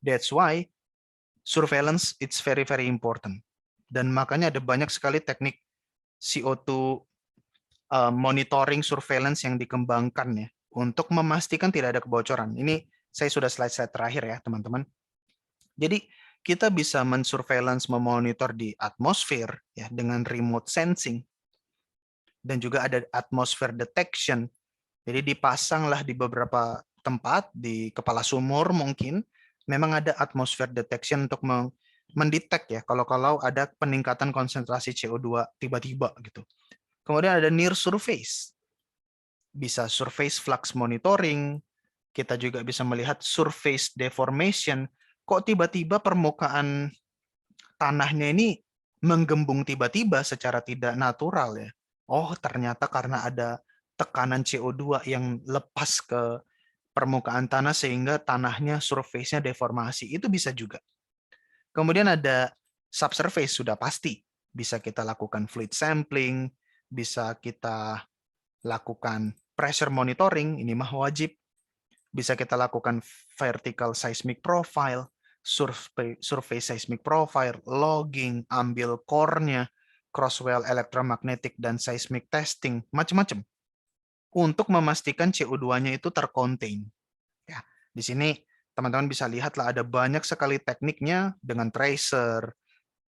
That's why surveillance it's very very important. Dan makanya ada banyak sekali teknik CO2 monitoring surveillance yang dikembangkan ya untuk memastikan tidak ada kebocoran. Ini saya sudah slide-slide terakhir ya, teman-teman. Jadi kita bisa mensurveillance, memonitor di atmosfer ya dengan remote sensing dan juga ada atmosphere detection. Jadi dipasanglah di beberapa tempat di kepala sumur mungkin memang ada atmosphere detection untuk mendetek ya kalau ada peningkatan konsentrasi CO2 tiba-tiba gitu. Kemudian ada near surface. Bisa surface flux monitoring, kita juga bisa melihat surface deformation. Kok tiba-tiba permukaan tanahnya ini menggembung tiba-tiba secara tidak natural ya. Oh, ternyata karena ada tekanan CO2 yang lepas ke permukaan tanah sehingga tanahnya surface-nya deformasi. Itu bisa juga. Kemudian ada subsurface sudah pasti. Bisa kita lakukan fluid sampling, bisa kita lakukan pressure monitoring, ini mah wajib. Bisa kita lakukan vertical seismic profile, survey seismic profile, logging, ambil core-nya, crosswell electromagnetic dan seismic testing, macam-macam. Untuk memastikan CO2-nya itu tercontain. Ya, di sini teman-teman bisa lihatlah ada banyak sekali tekniknya dengan tracer,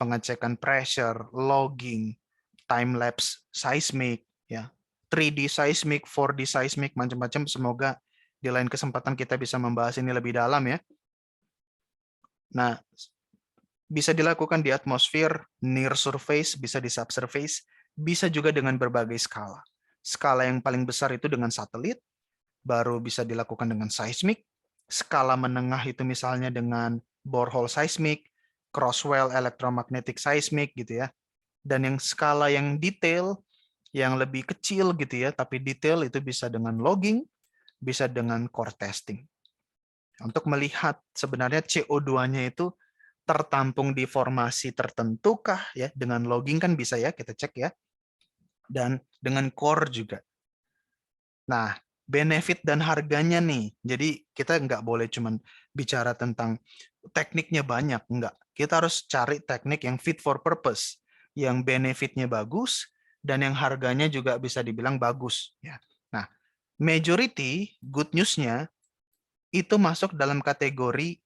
pengecekan pressure, logging, time lapse seismic, ya, 3D seismic, 4D seismic, macam-macam. Semoga di lain kesempatan kita bisa membahas ini lebih dalam ya. Nah, bisa dilakukan di atmosfer, near surface, bisa di subsurface, bisa juga dengan berbagai skala. Skala yang paling besar itu dengan satelit, baru bisa dilakukan dengan seismic. Skala menengah itu misalnya dengan borehole seismic, crosswell electromagnetic seismic gitu ya. Dan yang skala yang detail, yang lebih kecil gitu ya, tapi detail itu bisa dengan logging, bisa dengan core testing. Untuk melihat sebenarnya CO2-nya itu tertampung di formasi tertentukah ya, dengan logging kan bisa ya kita cek ya. Dan dengan core juga. Nah, benefit dan harganya nih. Jadi kita nggak boleh cuman bicara tentang tekniknya banyak, enggak. Kita harus cari teknik yang fit for purpose, yang benefitnya bagus dan yang harganya juga bisa dibilang bagus. Ya. Nah, majority good news-nya itu masuk dalam kategori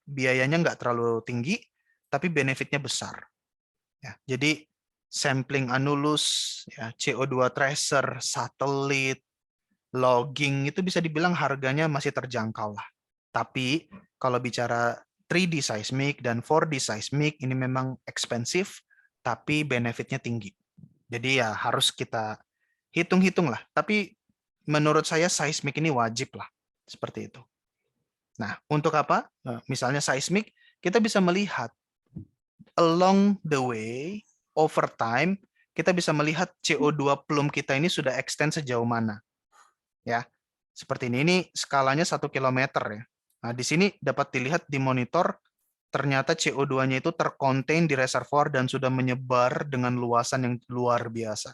biayanya nggak terlalu tinggi, tapi benefitnya besar. Ya, jadi sampling anulus, ya, CO2 tracer, satelit, logging itu bisa dibilang harganya masih terjangkau lah. Tapi kalau bicara 3D seismic dan 4D seismic ini memang expensive, tapi benefitnya tinggi. Jadi ya harus kita hitung-hitung lah. Tapi menurut saya seismic ini wajib lah. Seperti itu. Nah, untuk apa? Misalnya seismic, kita bisa melihat along the way, over time, kita bisa melihat CO2 plume kita ini sudah extend sejauh mana. Ya, seperti ini. Ini skalanya 1 kilometer ya. Nah, di sini dapat dilihat di monitor, ternyata CO2-nya itu terkontain di reservoir dan sudah menyebar dengan luasan yang luar biasa.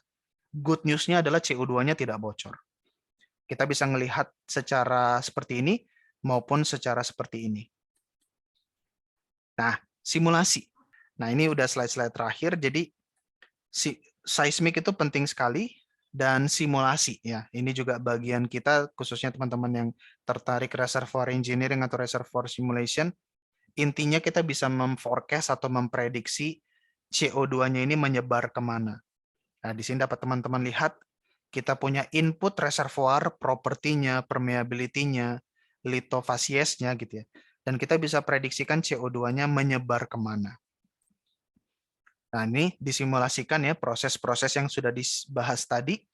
Good news-nya adalah CO2-nya tidak bocor. Kita bisa melihat secara seperti ini maupun secara seperti ini. Nah, simulasi. Nah, ini udah slide-slide terakhir. Jadi, seismik itu penting sekali dan simulasi ya. Ini juga bagian kita khususnya teman-teman yang tertarik reservoir engineering atau reservoir simulation. Intinya kita bisa memforecast atau memprediksi CO2-nya ini menyebar kemana. Nah, di sini dapat teman-teman lihat kita punya input reservoir, propertinya, permeability-nya, lithofasiesnya gitu ya. Dan kita bisa prediksikan CO2-nya menyebar kemana. Nah, ini disimulasikan ya proses-proses yang sudah dibahas tadi.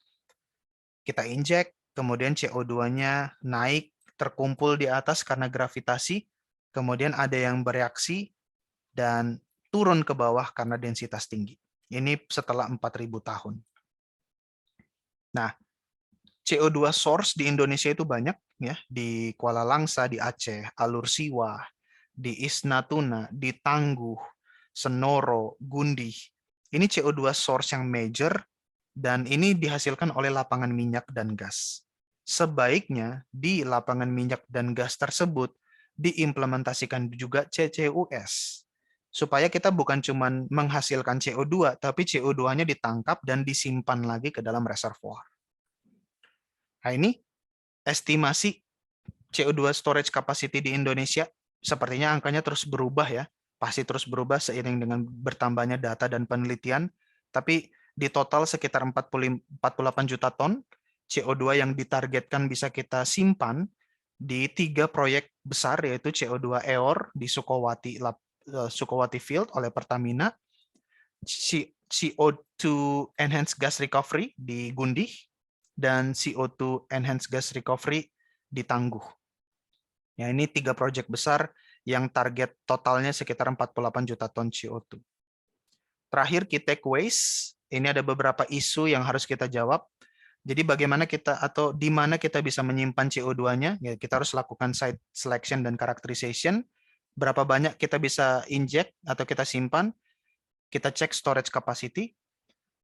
Kita injek, kemudian CO2-nya naik, terkumpul di atas karena gravitasi, kemudian ada yang bereaksi, dan turun ke bawah karena densitas tinggi. Ini setelah 4.000 tahun. Nah, CO2 source di Indonesia itu banyak, ya, di Kuala Langsa, di Aceh, Alur Siwah, di East Natuna, di Tangguh, Senoro, Gundih. Ini CO2 source yang major, dan ini dihasilkan oleh lapangan minyak dan gas. Sebaiknya di lapangan minyak dan gas tersebut diimplementasikan juga CCUS. Supaya kita bukan cuma menghasilkan CO2, tapi CO2-nya ditangkap dan disimpan lagi ke dalam reservoir. Nah, ini estimasi CO2 storage capacity di Indonesia, sepertinya angkanya terus berubah ya. Pasti terus berubah seiring dengan bertambahnya data dan penelitian. Tapi di total sekitar 48 juta ton CO2 yang ditargetkan bisa kita simpan di 3 proyek besar, yaitu CO2 EOR di Sukowati Field oleh Pertamina, CO2 Enhanced Gas Recovery di Gundih, dan CO2 Enhanced Gas Recovery di Tangguh. Ya, ini 3 proyek besar yang target totalnya sekitar 48 juta ton CO2. Terakhir, key takeaways. Ini ada beberapa isu yang harus kita jawab. Jadi bagaimana kita atau di mana kita bisa menyimpan CO2-nya? Ya, kita harus lakukan site selection dan characterization. Berapa banyak kita bisa inject atau kita simpan? Kita cek storage capacity.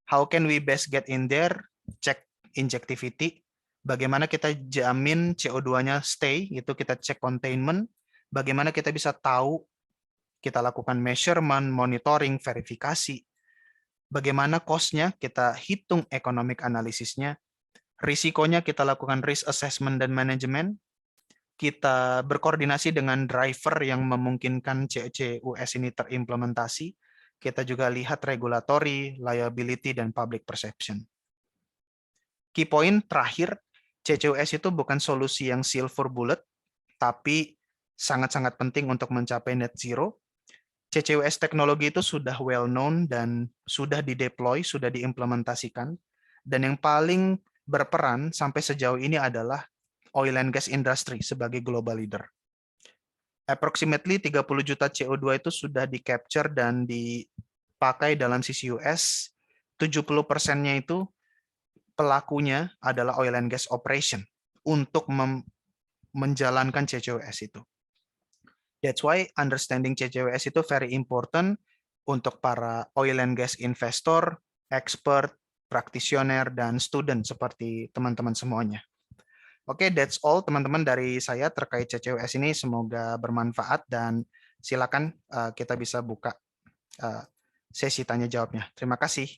How can we best get in there? Cek injectivity. Bagaimana kita jamin CO2-nya stay? Itu kita cek containment. Bagaimana kita bisa tahu? Kita lakukan measurement, monitoring, verifikasi. Bagaimana cost-nya? Kita hitung economic analisisnya. Risikonya kita lakukan risk assessment dan manajemen. Kita berkoordinasi dengan driver yang memungkinkan CCUS ini terimplementasi. Kita juga lihat regulatory, liability, dan public perception. Key point terakhir, CCUS itu bukan solusi yang silver bullet, tapi sangat-sangat penting untuk mencapai net zero. CCUS teknologi itu sudah well known dan sudah dideploy, sudah diimplementasikan. Dan yang paling berperan sampai sejauh ini adalah oil and gas industry sebagai global leader. Approximately 30 juta CO2 itu sudah di-capture dan dipakai dalam CCUS. 70%-nya itu pelakunya adalah oil and gas operation untuk menjalankan CCUS itu. That's why understanding CCUS itu very important untuk para oil and gas investor, expert, practitioner, dan student seperti teman-teman semuanya. Oke, that's all teman-teman dari saya terkait CCUS ini. Semoga bermanfaat dan silakan kita bisa buka sesi tanya jawabnya. Terima kasih.